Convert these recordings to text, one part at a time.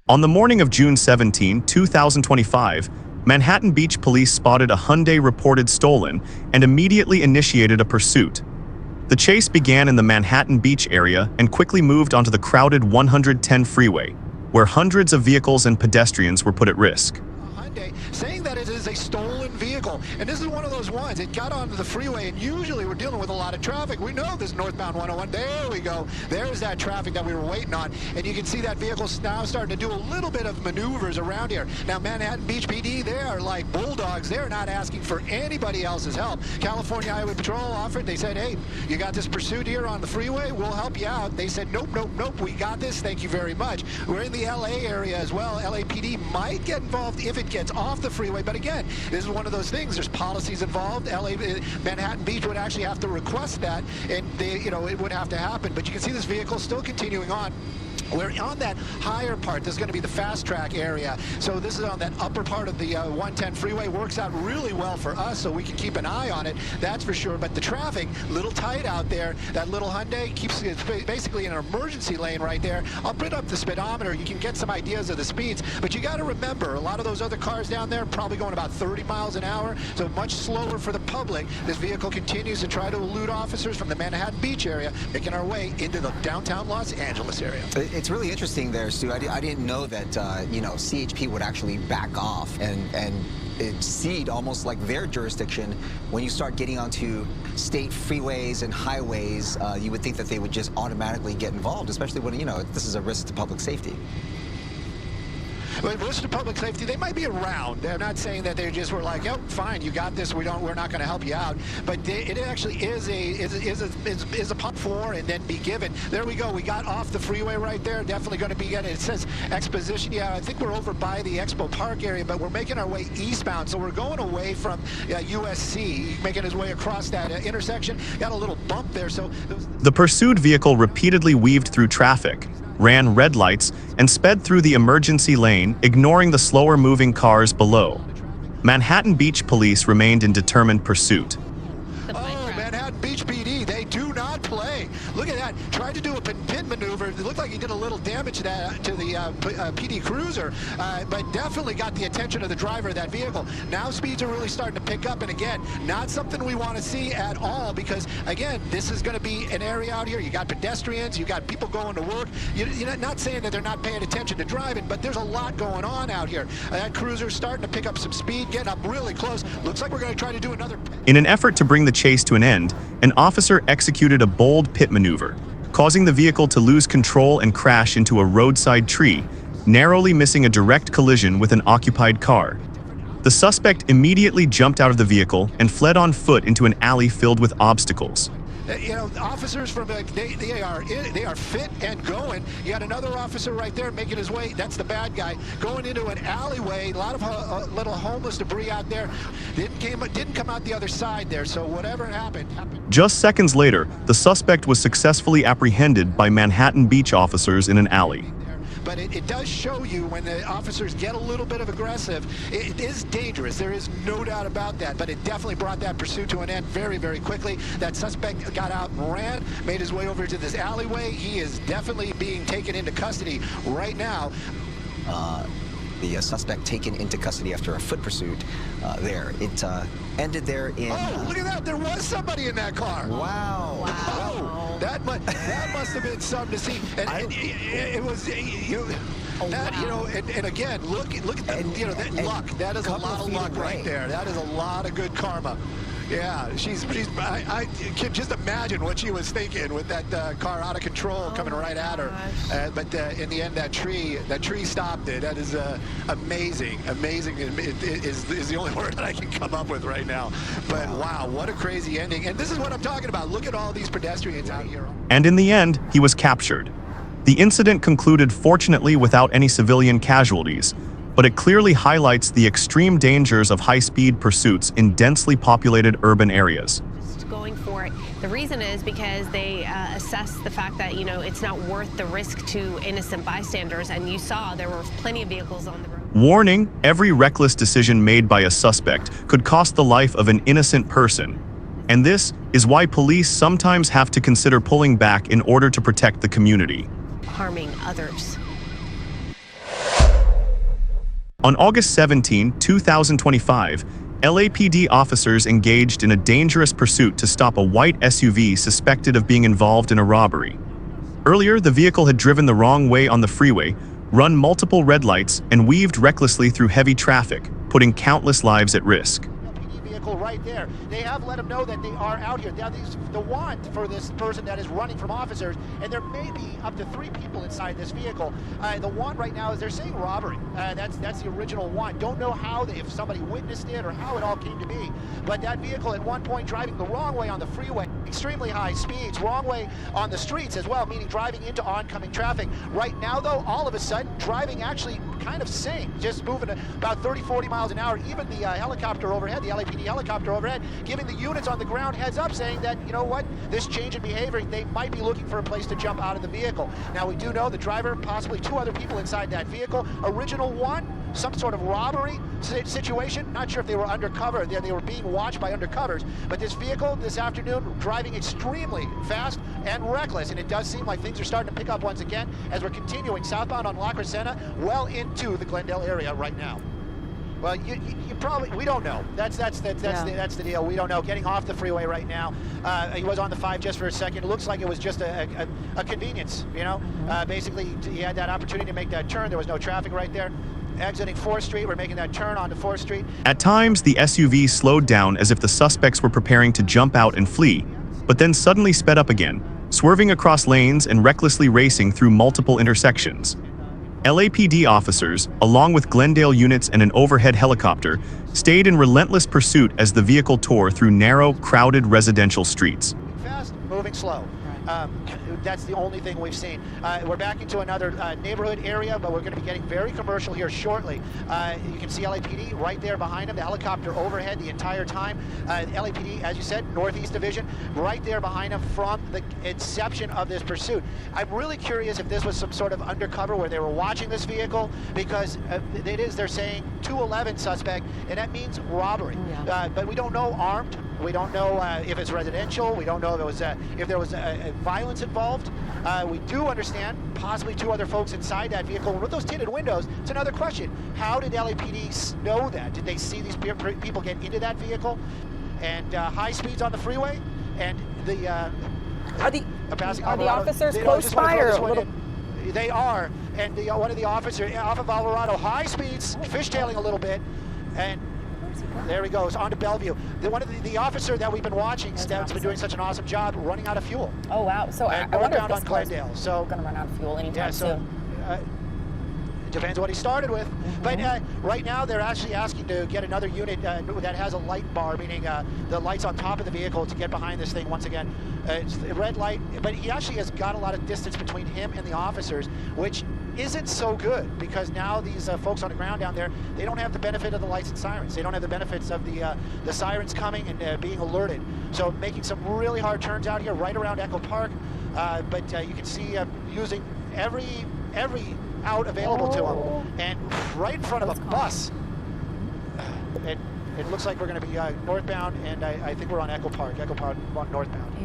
On the morning of June 17, 2025, Manhattan Beach police spotted a Hyundai reported stolen and immediately initiated a pursuit. The chase began in the Manhattan Beach area and quickly moved onto the crowded 110 freeway, where hundreds of vehicles and pedestrians were put at risk. Saying that it is a stolen vehicle, and this is one of those ones. It got onto the freeway, and usually we're dealing with a lot of traffic. We know this northbound 101. There we go. There's that traffic that we were waiting on, and you can see that vehicle now starting to do a little bit of maneuvers around here. Now, Manhattan Beach PD, they are like bulldogs. They're not asking for anybody else's help. California Highway Patrol offered. They said, hey, you got this pursuit here on the freeway? We'll help you out. They said, nope, nope, nope. We got this. Thank you very much. We're in the LA area as well. LAPD might get involved if it gets off the freeway, but again, this is one of those things. There's policies involved. Manhattan Beach would actually have to request that, and it would have to happen. But you can see this vehicle still continuing on. We're on that higher part. This is going to be the fast track area. So this is on that upper part of the 110 freeway. Works out really well for us, so we can keep an eye on it. That's for sure. But the traffic, a little tight out there. That little Hyundai keeps it basically in an emergency lane right there. I'll put up the speedometer. You can get some ideas of the speeds. But you got to remember, a lot of those other cars down there probably going about 30 miles an hour. So much slower for the public. This vehicle continues to try to elude officers from the Manhattan Beach area, making our way into the downtown Los Angeles area. It's really interesting there, Stu. I didn't know that, CHP would actually back off and cede almost like their jurisdiction. When you start getting onto state freeways and highways, you would think that they would just automatically get involved, especially when, this is a risk to public safety. But risk to public safety, they might be around. They're not saying that they just were like, "Yep, fine, you got this. We're not going to help you out." But it actually is a pump for and then be given. There we go. We got off the freeway right there. Definitely going to be getting. It says Exposition. Yeah, I think we're over by the Expo Park area, but we're making our way eastbound. So we're going away from USC, making his way across that intersection. Got a little bump there. So the pursued vehicle repeatedly weaved through traffic, ran red lights, and sped through the emergency lane, ignoring the slower-moving cars below. Manhattan Beach police remained in determined pursuit. Oh, Manhattan Beach PD, they do not play. Look at that. Tried to do a pin maneuver. It looked like he did a little damage to the PD cruiser, but definitely got the attention of the driver of that vehicle. Now speeds are really starting to pick up, and again, not something we want to see at all, because again, this is going to be an area out here. You got pedestrians, you got people going to work. You're not saying that they're not paying attention to driving, but there's a lot going on out here. That cruiser's starting to pick up some speed, getting up really close. Looks like we're going to try to do another. In an effort to bring the chase to an end, an officer executed a bold pit maneuver, causing the vehicle to lose control and crash into a roadside tree, narrowly missing a direct collision with an occupied car. The suspect immediately jumped out of the vehicle and fled on foot into an alley filled with obstacles. Officers from they are fit and going. You got another officer right there making his way. That's the bad guy going into an alleyway. A lot of little homeless debris out there. Didn't come out the other side there. So whatever happened. Just seconds later, the suspect was successfully apprehended by Manhattan Beach officers in an alley. But it does show you when the officers get a little bit of aggressive, it is dangerous. There is no doubt about that. But it definitely brought that pursuit to an end very, very quickly. That suspect got out and ran, made his way over to this alleyway. He is definitely being taken into custody right now. The suspect taken into custody after a foot pursuit there. It ended there in... Oh, look at that. There was somebody in that car. Wow. Wow. Oh, that must have been something to see. And it was... and again, look at that, that luck. That is a lot of luck right there. That is a lot of good karma. Yeah, I can just imagine what she was thinking with that car out of control coming right at her. But in the end, that tree stopped it. That is amazing. Amazing is the only word that I can come up with right now. But wow, what a crazy ending. And this is what I'm talking about. Look at all these pedestrians out here. And in the end, he was captured. The incident concluded fortunately without any civilian casualties, but it clearly highlights the extreme dangers of high-speed pursuits in densely populated urban areas. Just going for it. The reason is because they assess the fact that, it's not worth the risk to innocent bystanders, and you saw there were plenty of vehicles on the road. Warning: every reckless decision made by a suspect could cost the life of an innocent person. And this is why police sometimes have to consider pulling back in order to protect the community. Harming others. On August 17, 2025, LAPD officers engaged in a dangerous pursuit to stop a white SUV suspected of being involved in a robbery. Earlier, the vehicle had driven the wrong way on the freeway, run multiple red lights, and weaved recklessly through heavy traffic, putting countless lives at risk. Vehicle right there. They have let them know that they are out here. Now, the want for this person that is running from officers, and there may be up to 3 people inside this vehicle. The want right now is they're saying robbery. That's the original want. Don't know how if somebody witnessed it or how it all came to be. But that vehicle at one point driving the wrong way on the freeway, extremely high speeds, wrong way on the streets as well, meaning driving into oncoming traffic. Right now, though, all of a sudden, driving actually kind of sane, just moving about 30, 40 miles an hour. Even the helicopter overhead, the LAPD helicopter overhead, giving the units on the ground heads up, saying that, you know what, this change in behavior, they might be looking for a place to jump out of the vehicle. Now, we do know the driver, possibly 2 other people inside that vehicle. Original one, some sort of robbery situation. Not sure if they were undercover. They were being watched by undercovers. But this vehicle this afternoon driving extremely fast and reckless. And it does seem like things are starting to pick up once again as we're continuing southbound on La Crescenta, well into the Glendale area right now. Well, you probably, we don't know. That's the deal. We don't know. Getting off the freeway right now. He was on the 5 just for a second. It looks like it was just a convenience, you know. Basically, he had that opportunity to make that turn. There was no traffic right there. Exiting 4th Street, we're making that turn onto 4th Street. At times, the SUV slowed down as if the suspects were preparing to jump out and flee, but then suddenly sped up again, swerving across lanes and recklessly racing through multiple intersections. LAPD officers, along with Glendale units and an overhead helicopter, stayed in relentless pursuit as the vehicle tore through narrow, crowded residential streets. Fast, moving slow. That's the only thing we've seen. We're back into another neighborhood area, but we're going to be getting very commercial here shortly. You can see LAPD right there behind him, the helicopter overhead the entire time. LAPD, as you said, Northeast Division, right there behind him from the inception of this pursuit. I'm really curious if this was some sort of undercover where they were watching this vehicle, because they're saying 211 suspect, and that means robbery. Yeah. But we don't know armed. We don't know if it's residential. We don't know if there was violence involved. We do understand possibly 2 other folks inside that vehicle. With those tinted windows, it's another question. How did LAPD know that? Did they see these people get into that vehicle? And high speeds on the freeway? And Are the officers close by or a little? They are. And one of the officers off of Alvarado, high speeds, fishtailing a little bit, and there he goes, onto Bellevue. One of the officer that we've been watching, Stebb's been doing such an awesome job running out of fuel. Oh, wow. So I wonder if northbound this on Glendale. So going to run out of fuel anytime soon. Depends what he started with. But right now they're actually asking to get another unit that has a light bar, meaning the lights on top of the vehicle to get behind this thing once again. It's a red light, but he actually has got a lot of distance between him and the officers, which isn't so good, because now these folks on the ground down there, they don't have the benefit of the lights and sirens. They don't have the benefits of the sirens coming and being alerted. So making some really hard turns out here right around Echo Park, but you can see using every out available to them, and right in front of a bus. It looks like we're going to be northbound, and I think we're on Echo Park northbound.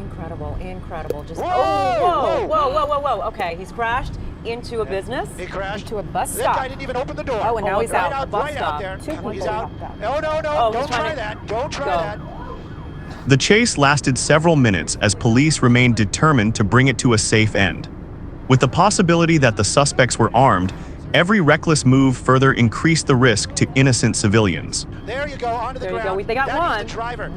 Incredible. Just Whoa! Okay, he's crashed into a business. He crashed into a bus stop. That guy didn't even open the door. Oh, and now he's out. Out there. He's out. No, don't try that. Don't try that. The chase lasted several minutes as police remained determined to bring it to a safe end. With the possibility that the suspects were armed, every reckless move further increased the risk to innocent civilians. There you go, onto the ground. There you go. They got that one. Is the driver.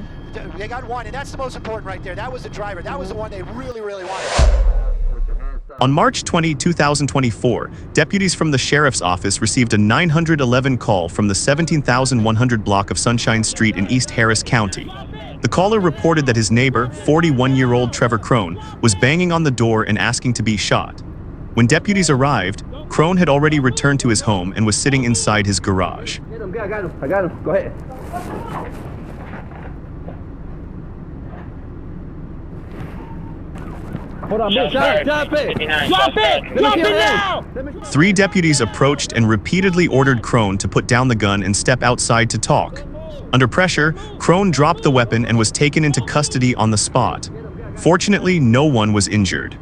They got one, and that's the most important right there. That was the driver. That was the one they really wanted. On March 20, 2024, deputies from the sheriff's office received a 911 call from the 17,100 block of Sunshine Street in East Harris County. The caller reported that his neighbor, 41-year-old Trevor Crone, was banging on the door and asking to be shot. When deputies arrived, Crone had already returned to his home and was sitting inside his garage. I got him. Go ahead. Hold on, drop it now! 3 deputies approached and repeatedly ordered Crone to put down the gun and step outside to talk. Under pressure, Crone dropped the weapon and was taken into custody on the spot. Fortunately, no one was injured.